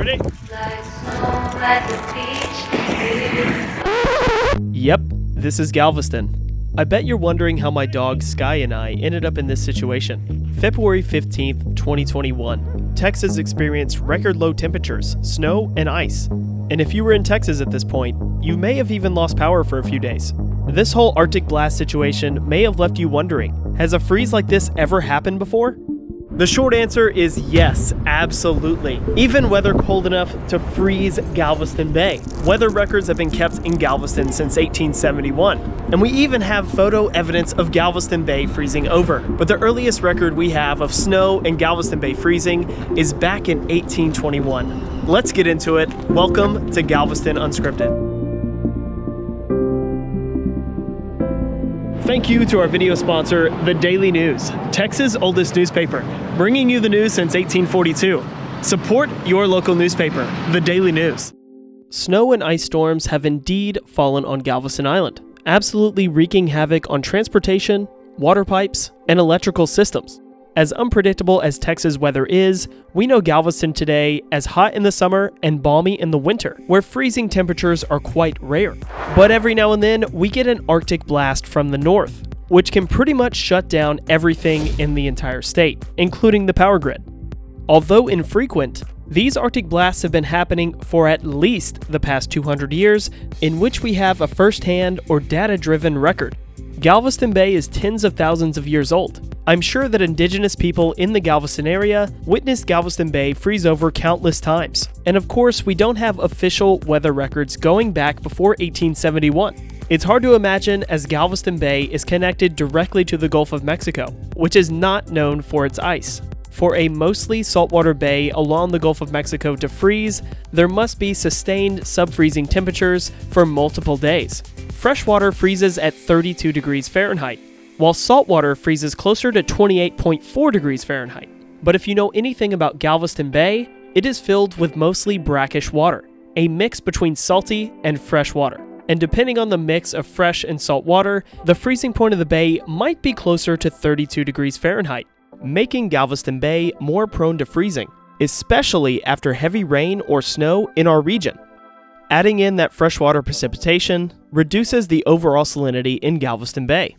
Ready? Yep, this is Galveston. I bet you're wondering how my dog Sky and I ended up in this situation. February 15th, 2021, Texas experienced record low temperatures, snow, and ice. And if you were in Texas at this point, you may have even lost power for a few days. This whole Arctic blast situation may have left you wondering, has a freeze like this ever happened before? The short answer is yes, absolutely. Even weather cold enough to freeze Galveston Bay. Weather records have been kept in Galveston since 1871. And we even have photo evidence of Galveston Bay freezing over. But the earliest record we have of snow and Galveston Bay freezing is back in 1821. Let's get into it. Welcome to Galveston Unscripted. Thank you to our video sponsor, The Daily News, Texas' oldest newspaper, bringing you the news since 1842. Support your local newspaper, The Daily News. Snow and ice storms have indeed fallen on Galveston Island, absolutely wreaking havoc on transportation, water pipes, and electrical systems. As unpredictable as Texas weather is, we know Galveston today as hot in the summer and balmy in the winter, where freezing temperatures are quite rare. But every now and then, we get an Arctic blast from the north, which can pretty much shut down everything in the entire state, including the power grid. Although infrequent, these Arctic blasts have been happening for at least the past 200 years, in which we have a first-hand or data-driven record. Galveston Bay is tens of thousands of years old. I'm sure that indigenous people in the Galveston area witnessed Galveston Bay freeze over countless times. And of course, we don't have official weather records going back before 1871. It's hard to imagine as Galveston Bay is connected directly to the Gulf of Mexico, which is not known for its ice. For a mostly saltwater bay along the Gulf of Mexico to freeze, there must be sustained sub-freezing temperatures for multiple days. Freshwater freezes at 32 degrees Fahrenheit, while saltwater freezes closer to 28.4 degrees Fahrenheit. But if you know anything about Galveston Bay, it is filled with mostly brackish water, a mix between salty and fresh water. And depending on the mix of fresh and salt water, the freezing point of the bay might be closer to 32 degrees Fahrenheit, making Galveston Bay more prone to freezing, especially after heavy rain or snow in our region. Adding in that freshwater precipitation reduces the overall salinity in Galveston Bay.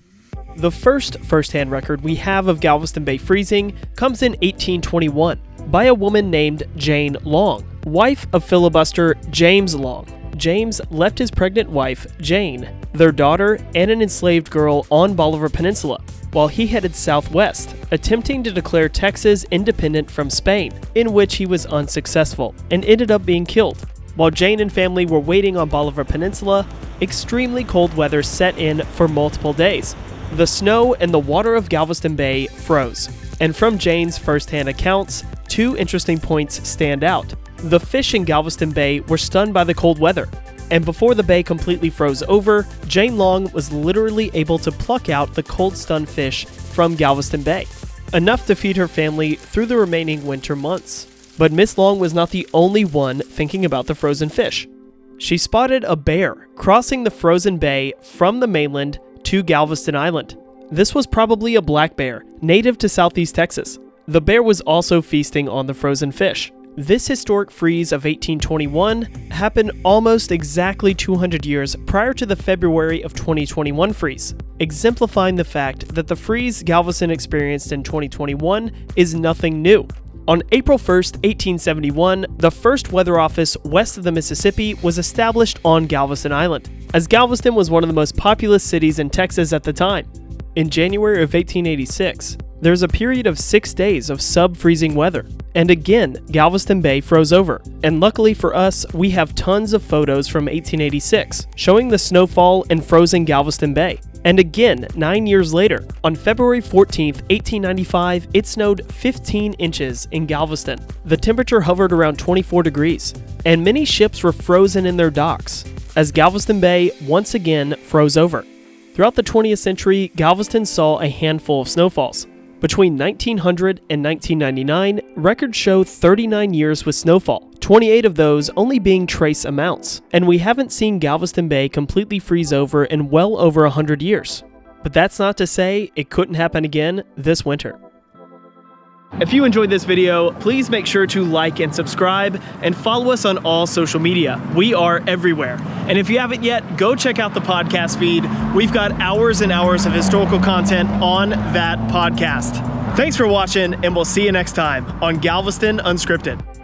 The first-hand record we have of Galveston Bay freezing comes in 1821 by a woman named Jane Long, wife of filibuster James Long. James left his pregnant wife, Jane, their daughter, and an enslaved girl on Bolivar Peninsula, while he headed southwest, attempting to declare Texas independent from Spain, in which he was unsuccessful and ended up being killed. While Jane and family were waiting on Bolivar Peninsula, extremely cold weather set in for multiple days. The snow and the water of Galveston Bay froze. And from Jane's first-hand accounts, two interesting points stand out. The fish in Galveston Bay were stunned by the cold weather. And before the bay completely froze over, Jane Long was literally able to pluck out the cold-stunned fish from Galveston Bay, enough to feed her family through the remaining winter months. But Miss Long was not the only one thinking about the frozen fish. She spotted a bear crossing the frozen bay from the mainland to Galveston Island. This was probably a black bear, native to southeast Texas. The bear was also feasting on the frozen fish. This historic freeze of 1821 happened almost exactly 200 years prior to the February of 2021 freeze, exemplifying the fact that the freeze Galveston experienced in 2021 is nothing new. On April 1st, 1871, the first weather office west of the Mississippi was established on Galveston Island, as Galveston was one of the most populous cities in Texas at the time. In January of 1886, there was a period of 6 days of sub-freezing weather, and again, Galveston Bay froze over. And luckily for us, we have tons of photos from 1886 showing the snowfall in frozen Galveston Bay. And again, 9 years later, on February 14th, 1895, it snowed 15 inches in Galveston. The temperature hovered around 24 degrees, and many ships were frozen in their docks, as Galveston Bay once again froze over. Throughout the 20th century, Galveston saw a handful of snowfalls. Between 1900 and 1999, records show 39 years with snowfall, 28 of those only being trace amounts, and we haven't seen Galveston Bay completely freeze over in well over 100 years. But that's not to say it couldn't happen again this winter. If you enjoyed this video, please make sure to like and subscribe and follow us on all social media. We are everywhere. And if you haven't yet, go check out the podcast feed. We've got hours and hours of historical content on that podcast. Thanks for watching, and we'll see you next time on Galveston Unscripted.